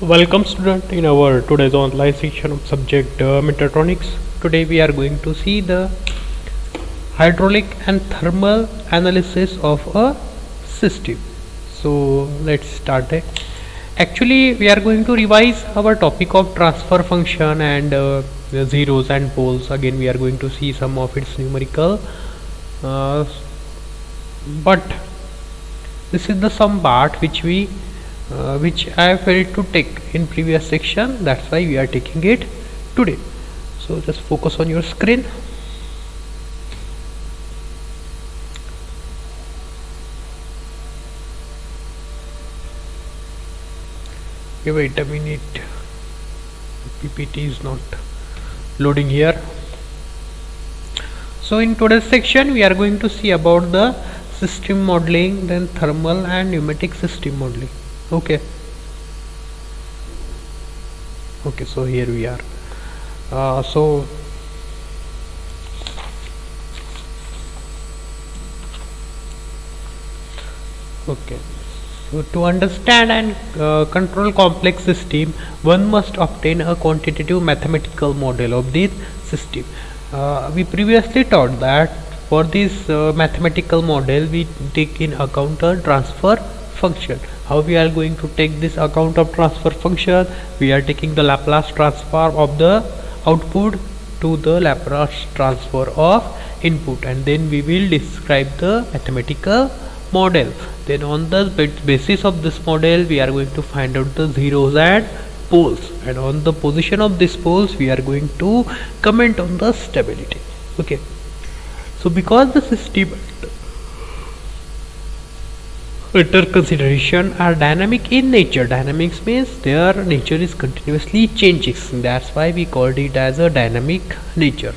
Welcome student in our today's online section of subject mechatronics. Today we are going to see the hydraulic and thermal analysis of a system. So let's start it. Actually we are going to revise our topic of transfer function and the zeros and poles. Again we are going to see some of its numerical but this is the some part which I failed to take in previous section. That's why we are taking it today. So just focus on your screen. Okay, wait a minute. PPT is not loading here. So in today's section we are going to see about the system modeling, then thermal and pneumatic system modeling. Okay, so here we are. Okay, so to understand and control complex system, one must obtain a quantitative mathematical model of this system. We previously taught that for this mathematical model we take in account a transfer function. How we are going to take this account of transfer function? We are taking the Laplace transform of the output to the Laplace transfer of input, and then we will describe the mathematical model. Then on the basis of this model we are going to find out the zeros and poles, and on the position of these poles we are going to comment on the stability. Okay, so because the system under consideration are dynamic in nature. Dynamics means their nature is continuously changing. That's why we called it as a dynamic nature.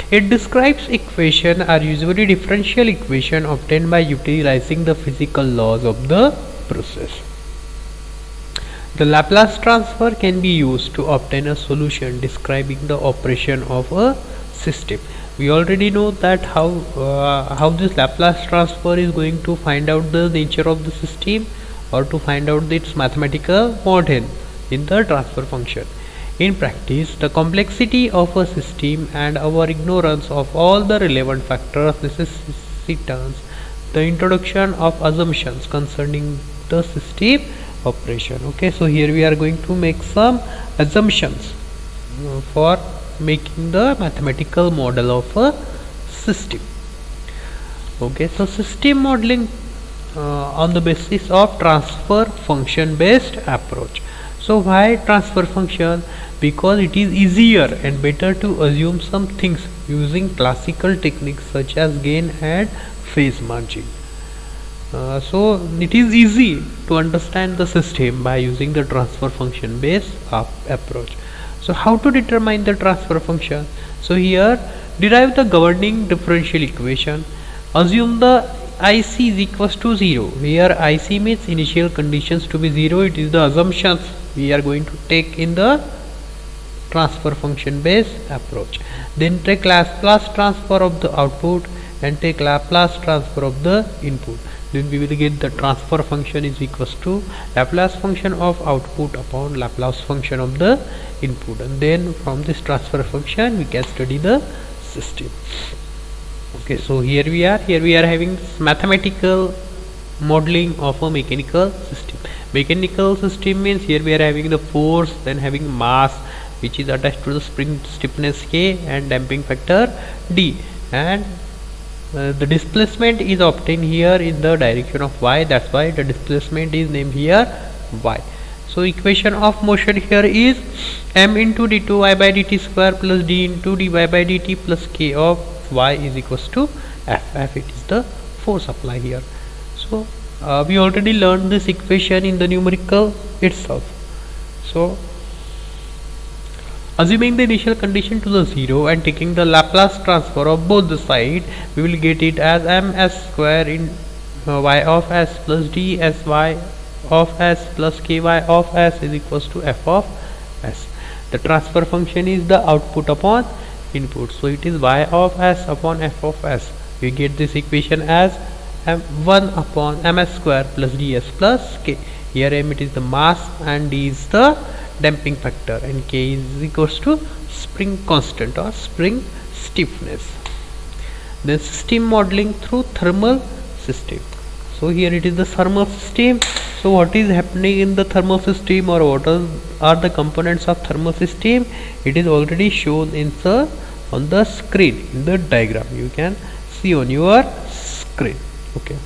It describes equation are usually differential equation obtained by utilizing the physical laws of the process. The Laplace transfer can be used to obtain a solution describing the operation of a system. We already know that how this Laplace transfer is going to find out the nature of the system, or to find out its mathematical model in the transfer function. In practice, the complexity of a system and our ignorance of all the relevant factors necessitates the introduction of assumptions concerning the system operation. Okay, so here we are going to make some assumptions for making the mathematical model of a system. Okay, so system modeling on the basis of transfer function based approach. So why transfer function? Because it is easier and better to assume some things using classical techniques such as gain and phase margin. So it is easy to understand the system by using the transfer function based approach. So how to determine the transfer function? So here derive the governing differential equation. Assume the IC is equals to 0. Here IC means initial conditions to be 0. It is the assumptions we are going to take in the transfer function based approach. Then take Laplace transfer of the output and take Laplace transfer of the input. Then we will get the transfer function is equals to Laplace function of output upon Laplace function of the input, and then from this transfer function we can study the system. Okay, so here we are having mathematical modeling of a mechanical system. Mechanical system means here we are having the force, then having mass which is attached to the spring stiffness K and damping factor D, and the displacement is obtained here in the direction of y. That's why the displacement is named here y. So equation of motion here is m into d2y by dt square plus d into dy by dt plus k of y is equals to f. F, it is the force apply here. So we already learned this equation in the numerical itself. So assuming the initial condition to the 0 and taking the Laplace transfer of both the side, we will get it as ms square in y of s plus d s y of s plus ky of s is equals to f of s. The transfer function is the output upon input, so it is y of s upon f of s. We get this equation as 1 upon ms square plus ds plus k. Here m it is the mass and d is the damping factor, and k is equals to spring constant or spring stiffness. Then system modeling through thermal system. So here it is the thermal system. So what is happening in the thermal system, or what are the components of thermal system? It is already shown on the screen in the diagram. You can see on your screen. Okay.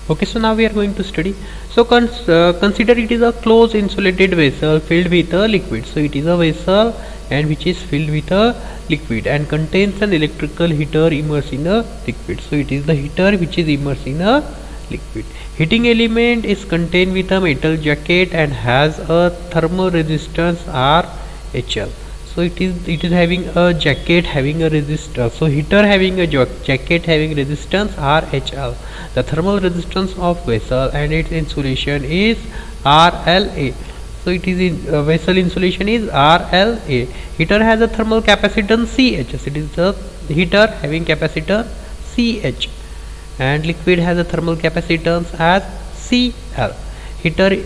Okay, so now we are going to study. So consider it is a closed insulated vessel filled with a liquid. So it is a vessel and which is filled with a liquid and contains an electrical heater immersed in a liquid. So it is the heater which is immersed in a liquid. Heating element is contained with a metal jacket and has a thermal resistance RHL. So it is having a jacket having a resistor. So heater having a jacket having resistance RHL. The thermal resistance of vessel and its insulation is RLA. So it is vessel insulation is RLA. Heater has a thermal capacitance CH. It is the heater having capacitor CH, and liquid has a thermal capacitance as CL. Heater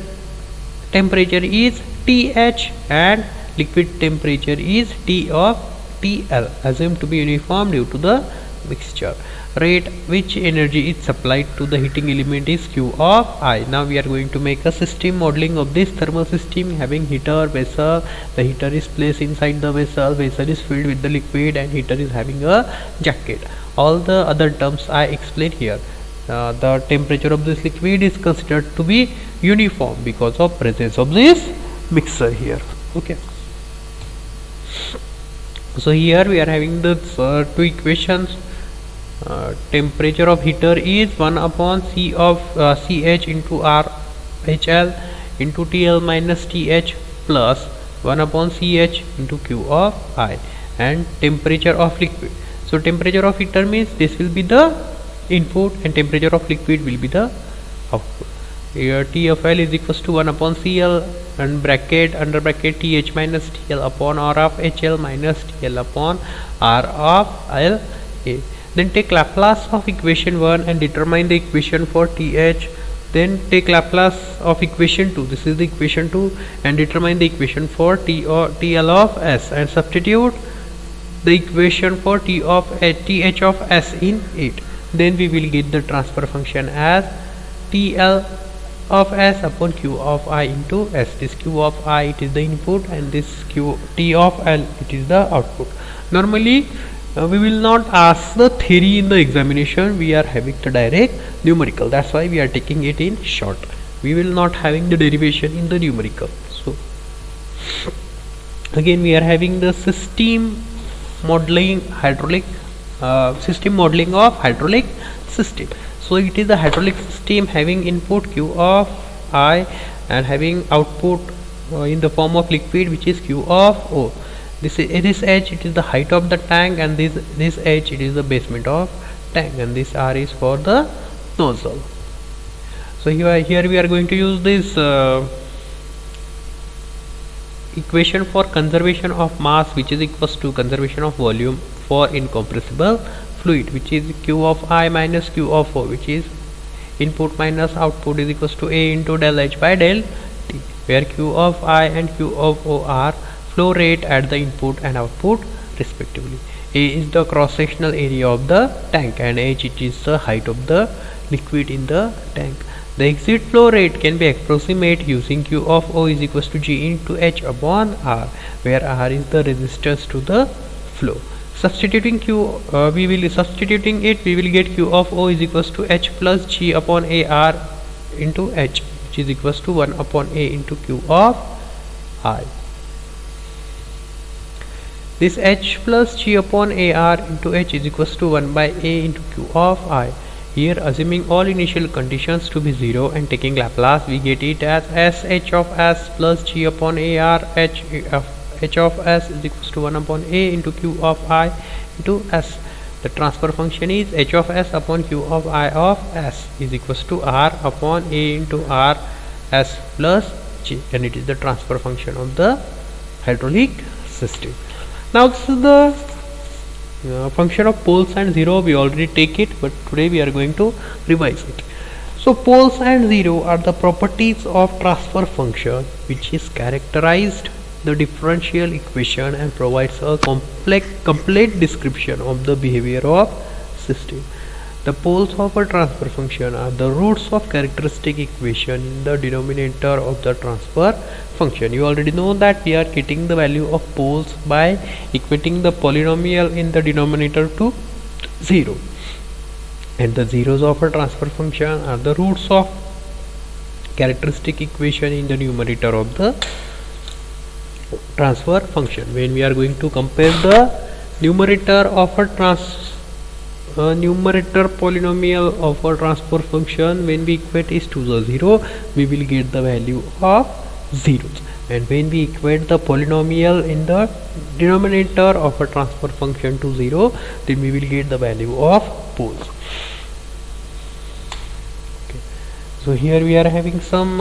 temperature is TH and liquid temperature is T of TL, assumed to be uniform due to the mixture. Rate which energy is supplied to the heating element is Q of I. Now we are going to make a system modeling of this thermal system having heater, vessel. The heater is placed inside the vessel, vessel is filled with the liquid, and heater is having a jacket. All the other terms I explained here. The temperature of this liquid is considered to be uniform because of presence of this mixer here. Okay. So here we are having the two equations. Temperature of heater is 1 upon C of CH into RHL into TL minus TH plus 1 upon CH into Q of I, and temperature of liquid. So temperature of heater means this will be the input and temperature of liquid will be the output. Here T of L is equals to 1 upon CL and under bracket TH minus TL upon R of HL minus TL upon R of LA. Then take Laplace of equation 1 and determine the equation for TH. Then take Laplace of equation 2. This is the equation 2, and determine the equation for TL of S, and substitute the equation for TH of S in it. Then we will get the transfer function as TL of S upon Q of I into S. This Q of I, it is the input, and this T of L, it is the output. Normally we will not ask the theory in the examination. We are having the direct numerical. That's why we are taking it in short. We will not having the derivation in the numerical. So again we are having the system modeling system modeling of hydraulic system. So it is the hydraulic system having input Q of I and having output in the form of liquid, which is Q of O. This H, it is the height of the tank, and this H, it is the basement of tank, and this R is for the nozzle. So here we are going to use this equation for conservation of mass, which is equals to conservation of volume for incompressible fluid, which is Q of I minus Q of O, which is input minus output, is equals to A into del H by del T, where Q of I and Q of O are flow rate at the input and output respectively. A is the cross sectional area of the tank, and H, it is the height of the liquid in the tank. The exit flow rate can be approximated using Q of O is equals to G into H upon R, where R is the resistance to the flow. Substituting we will get Q of O is equals to H plus G upon AR into H, which is equals to 1 upon A into Q of I. This H plus G upon AR into H is equals to 1 by A into Q of I. Here, assuming all initial conditions to be 0 and taking Laplace, we get it as SH of S plus G upon AR H of S is equals to 1 upon A into Q of I into S. The transfer function is H of S upon Q of I of S is equals to R upon A into R S plus G, and it is the transfer function of the hydraulic system. Now this is the function of poles and zero. We already take it, but today we are going to revise it. So poles and zero are the properties of transfer function, which is characterized the differential equation and provides a complete description of the behavior of system. The poles of a transfer function are the roots of characteristic equation in the denominator of the transfer function. You already know that we are getting the value of poles by equating the polynomial in the denominator to 0. And the zeros of a transfer function are the roots of characteristic equation in the numerator of the transfer function. When we are going to compare the numerator of a numerator polynomial of a transfer function, when we equate is to the 0, we will get the value of zeros. And when we equate the polynomial in the denominator of a transfer function to 0, then we will get the value of poles. Okay. So here we are having some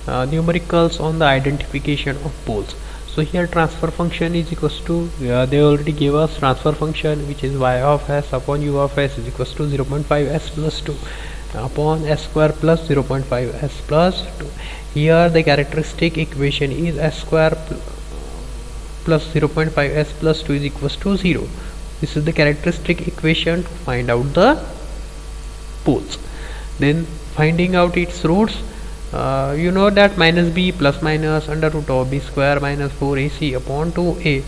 numericals on the identification of poles. So here transfer function is equals to, they already gave us transfer function, which is y of s upon u of s is equals to 0.5 s plus 2 upon s square plus 0.5 s plus 2. Here the characteristic equation is s square plus 0.5 s plus 2 is equals to 0. This is the characteristic equation to find out the poles. Then finding out its roots, you know that minus b plus minus under root of b square minus 4ac upon 2a.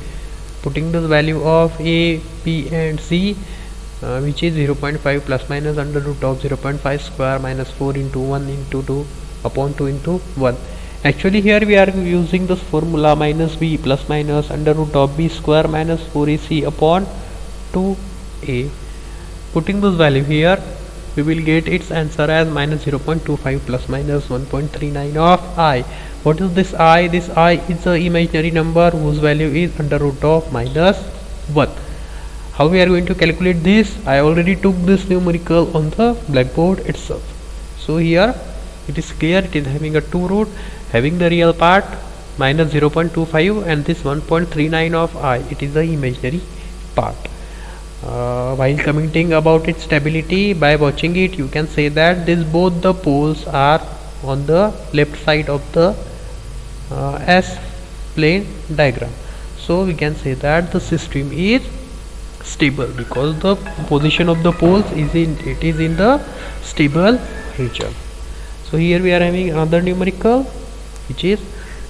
Putting the value of a, b and c, which is 0.5 plus minus under root of 0.5 square minus 4 into 1 into 2 upon 2 into 1. Actually here we are using this formula minus b plus minus under root of b square minus 4ac upon 2a. Putting this value here, we will get its answer as minus 0.25 plus minus 1.39 of I. What is this I? This I is an imaginary number whose value is under root of minus 1. How we are going to calculate this? I already took this numerical on the blackboard itself. So here it is clear, it is having a 2 root, having the real part minus 0.25 and this 1.39 of I, it is the imaginary part. While commenting about its stability, by watching it you can say that both the poles are on the left side of the S plane diagram. So we can say that the system is stable because the position of the poles is in the stable region. So here we are having another numerical, which is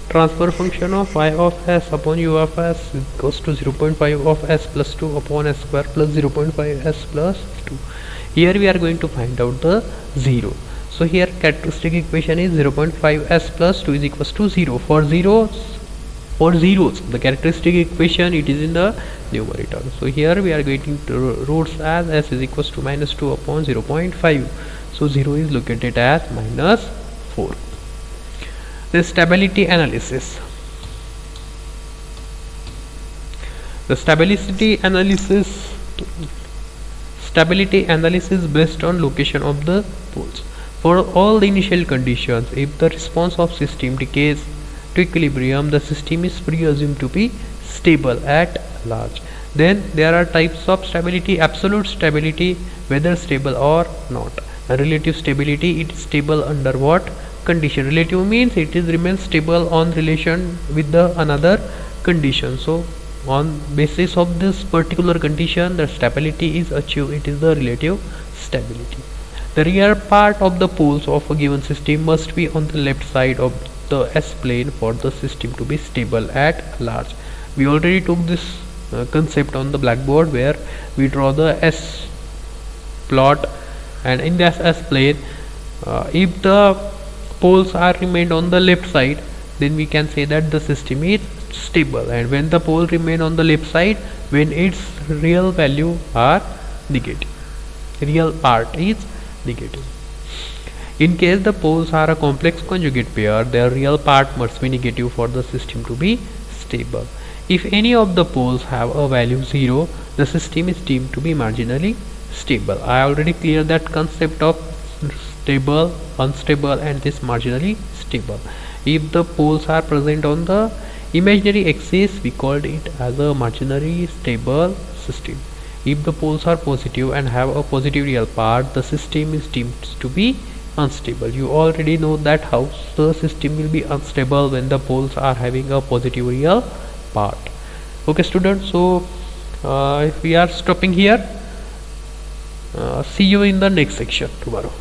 transfer function of y of s upon u of s equals to 0.5 of s plus 2 upon s square plus 0.5 s plus 2. Here we are going to find out the 0. So here characteristic equation is 0.5 s plus 2 is equals to 0. For zeros, the characteristic equation, it is in the numerator. So here we are getting roots as s is equals to minus 2 upon 0.5. So 0 is located as minus 4. The stability analysis. The stability analysis based on location of the poles. For all the initial conditions, if the response of system decays to equilibrium, the system is presumed to be stable at large. Then there are types of stability: absolute stability, whether stable or not; and relative stability, it is stable under what condition. Relative means it is remains stable on relation with the another condition. So on basis of this particular condition, the stability is achieved. It is the relative stability. The rear part of the poles of a given system must be on the left side of the S plane for the system to be stable at large. We already took this concept on the blackboard, where we draw the S plot, and in this S plane, if the poles are remained on the left side, then we can say that the system is stable. And when the pole remain on the left side, when its real value are negative, real part is negative. In case the poles are a complex conjugate pair, their real part must be negative for the system to be stable. If any of the poles have a value 0, the system is deemed to be marginally stable. I already cleared that concept of stable, unstable and this marginally stable. If the poles are present on the Imaginary axis, we called it as a marginally stable system. If the poles are positive and have a positive real part, the system is deemed to be unstable. You already know that how the system will be unstable when the poles are having a positive real part. Okay students, so if we are stopping here, see you in the next section tomorrow.